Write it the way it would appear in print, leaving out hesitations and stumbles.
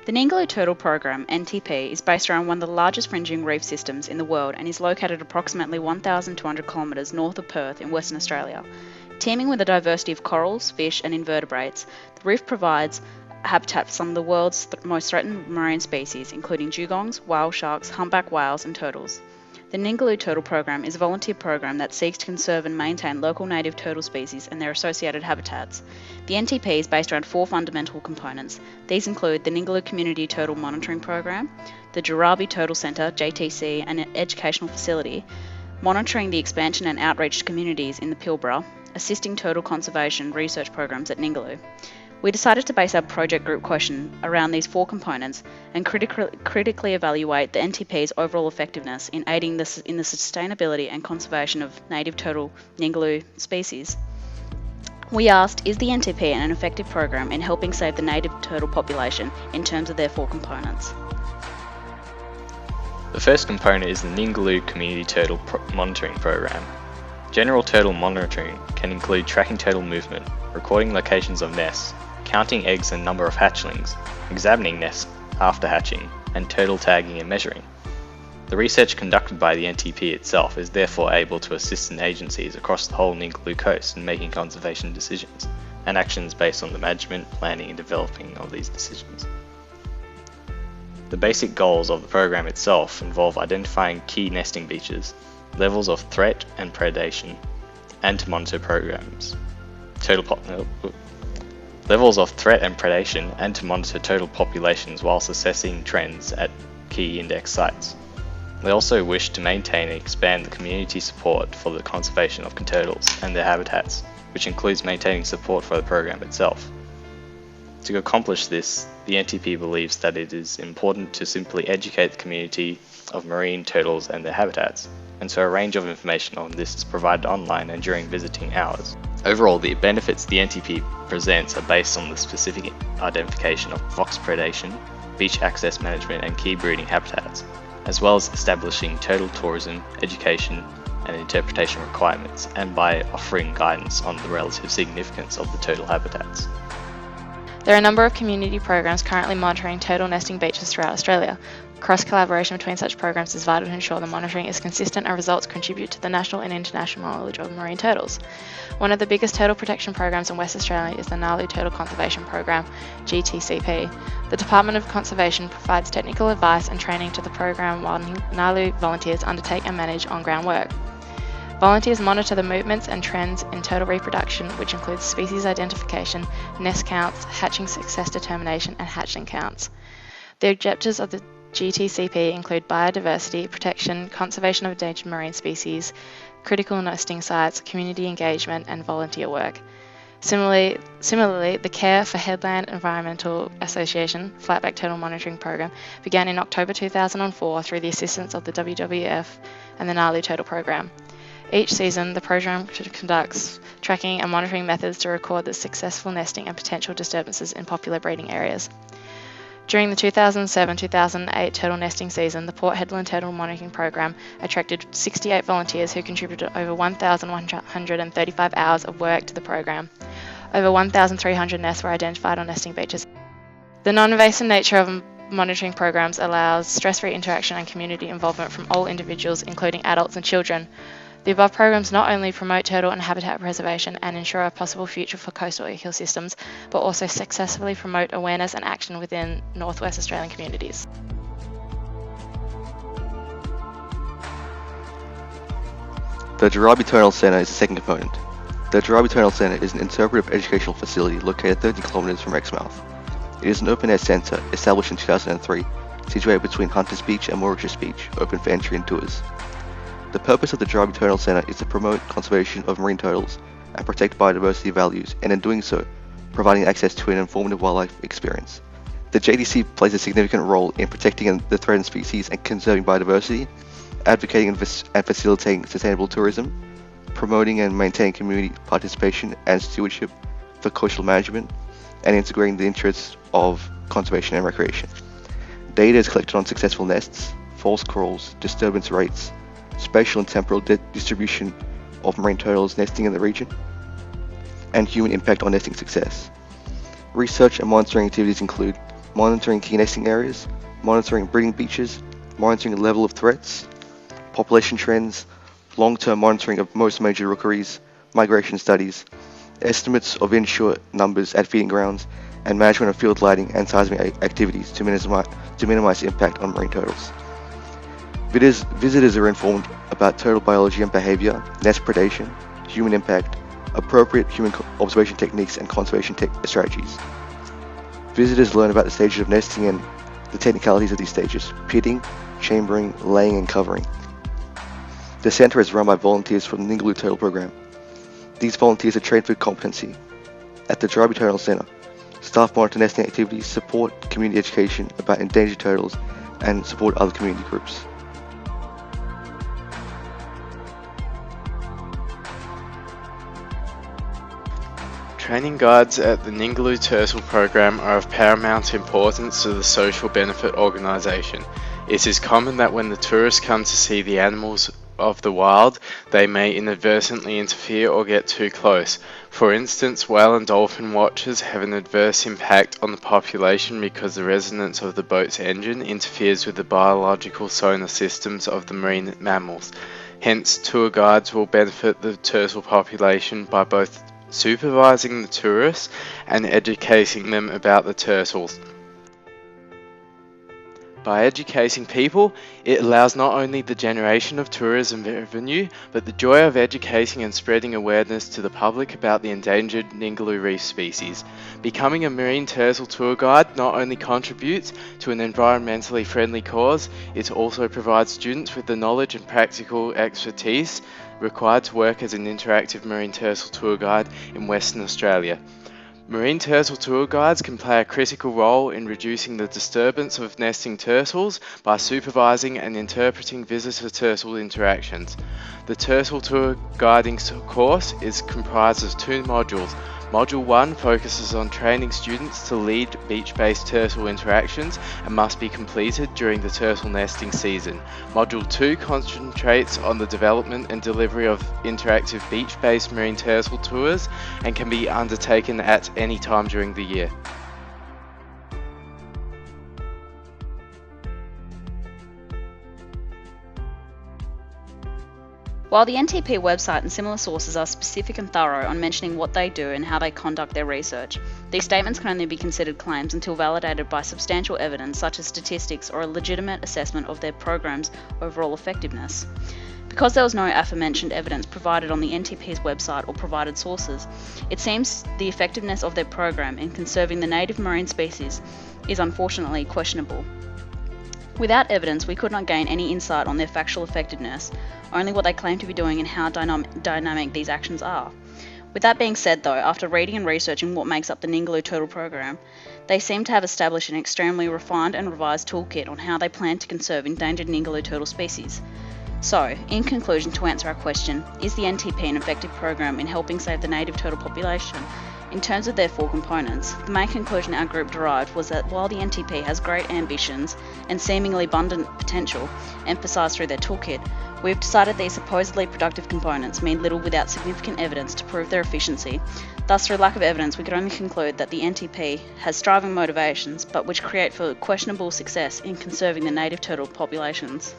The Ningaloo Turtle Program, NTP, is based around one of the largest fringing reef systems in the world and is located approximately 1,200 kilometres north of Perth in Western Australia. Teeming with a diversity of corals, fish and invertebrates, the reef provides habitat for some of the world's most threatened marine species, including dugongs, whale sharks, humpback whales and turtles. The Ningaloo Turtle Program is a volunteer program that seeks to conserve and maintain local native turtle species and their associated habitats. The NTP is based around 4 fundamental components. These include the Ningaloo Community Turtle Monitoring Program, the Jurabi Turtle Centre, JTC, and an educational facility, monitoring the expansion and outreach to communities in the Pilbara, assisting turtle conservation research programs at Ningaloo. We decided to base our project group question around these 4 components and critically evaluate the NTP's overall effectiveness in aiding in the sustainability and conservation of native turtle Ningaloo species. We asked, is the NTP an effective program in helping save the native turtle population in terms of their 4 components? The first component is the Ningaloo Community Turtle Monitoring Program. General turtle monitoring can include tracking turtle movement, recording locations of nests, counting eggs and number of hatchlings, examining nests after hatching, and turtle tagging and measuring. The research conducted by the NTP itself is therefore able to assist in agencies across the whole Ningaloo coast in making conservation decisions and actions based on the management, planning and developing of these decisions. The basic goals of the program itself involve identifying key nesting beaches, levels of threat and predation, and to monitor levels of threat and predation, and to monitor turtle populations whilst assessing trends at key index sites. They also wish to maintain and expand the community support for the conservation of turtles and their habitats, which includes maintaining support for the program itself. To accomplish this, the NTP believes that it is important to simply educate the community of marine turtles and their habitats, and so a range of information on this is provided online and during visiting hours. Overall, the benefits the NTP presents are based on the specific identification of fox predation, beach access management and key breeding habitats, as well as establishing turtle tourism, education and interpretation requirements, and by offering guidance on the relative significance of the turtle habitats. There are a number of community programs currently monitoring turtle nesting beaches throughout Australia. Cross-collaboration between such programs is vital to ensure the monitoring is consistent and results contribute to the national and international knowledge of marine turtles. One of the biggest turtle protection programs in West Australia is the Nalu Turtle Conservation Program, GTCP. The Department of Conservation provides technical advice and training to the program while Nalu volunteers undertake and manage on-ground work. Volunteers monitor the movements and trends in turtle reproduction, which includes species identification, nest counts, hatching success determination, and hatchling counts. The objectives of the GTCP include biodiversity protection, conservation of endangered marine species, critical nesting sites, community engagement, and volunteer work. Similarly, the Care for Headland Environmental Association Flatback Turtle Monitoring Program began in October 2004 through the assistance of the WWF and the Nalu Turtle Program. Each season, the program conducts tracking and monitoring methods to record the successful nesting and potential disturbances in popular breeding areas. During the 2007-2008 turtle nesting season, the Port Hedland Turtle Monitoring Program attracted 68 volunteers who contributed over 1,135 hours of work to the program. Over 1,300 nests were identified on nesting beaches. The non-invasive nature of monitoring programs allows stress-free interaction and community involvement from all individuals, including adults and children. The above programs not only promote turtle and habitat preservation and ensure a possible future for coastal ecosystems, but also successfully promote awareness and action within Northwest Australian communities. The Jurabi Turtle Centre is the second component. The Jurabi Turtle Centre is an interpretive educational facility located 30 kilometres from Exmouth. It is an open-air centre established in 2003, situated between Hunters Beach and Mauritius Beach, open for entry and tours. The purpose of the Jurabi Turtle Centre is to promote conservation of marine turtles and protect biodiversity values, and in doing so, providing access to an informative wildlife experience. The JTC plays a significant role in protecting the threatened species and conserving biodiversity, advocating and facilitating sustainable tourism, promoting and maintaining community participation and stewardship for coastal management, and integrating the interests of conservation and recreation. Data is collected on successful nests, false corals, disturbance rates, spatial and temporal distribution of marine turtles nesting in the region, and human impact on nesting success. Research and monitoring activities include monitoring key nesting areas, monitoring breeding beaches, monitoring the level of threats, population trends, long-term monitoring of most major rookeries, migration studies, estimates of inshore numbers at feeding grounds, and management of field lighting and seismic activities to minimize impact on marine turtles. Visitors are informed about turtle biology and behavior, nest predation, human impact, appropriate human observation techniques and conservation strategies. Visitors learn about the stages of nesting and the technicalities of these stages: pitting, chambering, laying, and covering. The centre is run by volunteers from the Ningaloo Turtle Program. These volunteers are trained for competency. At the Jurabi Turtle Centre, staff monitor nesting activities, support community education about endangered turtles, and support other community groups. Training guides at the Ningaloo Turtle Program are of paramount importance to the social benefit organisation. It is common that when the tourists come to see the animals of the wild, they may inadvertently interfere or get too close. For instance, whale and dolphin watchers have an adverse impact on the population because the resonance of the boat's engine interferes with the biological sonar systems of the marine mammals. Hence, tour guides will benefit the turtle population by both supervising the tourists and educating them about the turtles. By educating people, it allows not only the generation of tourism revenue, but the joy of educating and spreading awareness to the public about the endangered Ningaloo reef species. Becoming a marine turtle tour guide not only contributes to an environmentally friendly cause, it also provides students with the knowledge and practical expertise required to work as an interactive marine turtle tour guide in Western Australia. Marine turtle tour guides can play a critical role in reducing the disturbance of nesting turtles by supervising and interpreting visitor-turtle interactions. The turtle tour guiding course is comprised of 2 modules. Module 1 focuses on training students to lead beach-based turtle interactions and must be completed during the turtle nesting season. Module 2 concentrates on the development and delivery of interactive beach-based marine turtle tours and can be undertaken at any time during the year. While the NTP website and similar sources are specific and thorough on mentioning what they do and how they conduct their research, these statements can only be considered claims until validated by substantial evidence such as statistics or a legitimate assessment of their program's overall effectiveness. Because there was no aforementioned evidence provided on the NTP's website or provided sources, it seems the effectiveness of their program in conserving the native marine species is unfortunately questionable. Without evidence, we could not gain any insight on their factual effectiveness, only what they claim to be doing and how dynamic these actions are. With that being said though, after reading and researching what makes up the Ningaloo Turtle Program, they seem to have established an extremely refined and revised toolkit on how they plan to conserve endangered Ningaloo turtle species. So, in conclusion, to answer our question, is the NTP an effective program in helping save the native turtle population? In terms of their 4 components, the main conclusion our group derived was that while the NTP has great ambitions and seemingly abundant potential emphasised through their toolkit, we've decided these supposedly productive components mean little without significant evidence to prove their efficiency. Thus, through lack of evidence, we could only conclude that the NTP has striving motivations, but which create for questionable success in conserving the native turtle populations.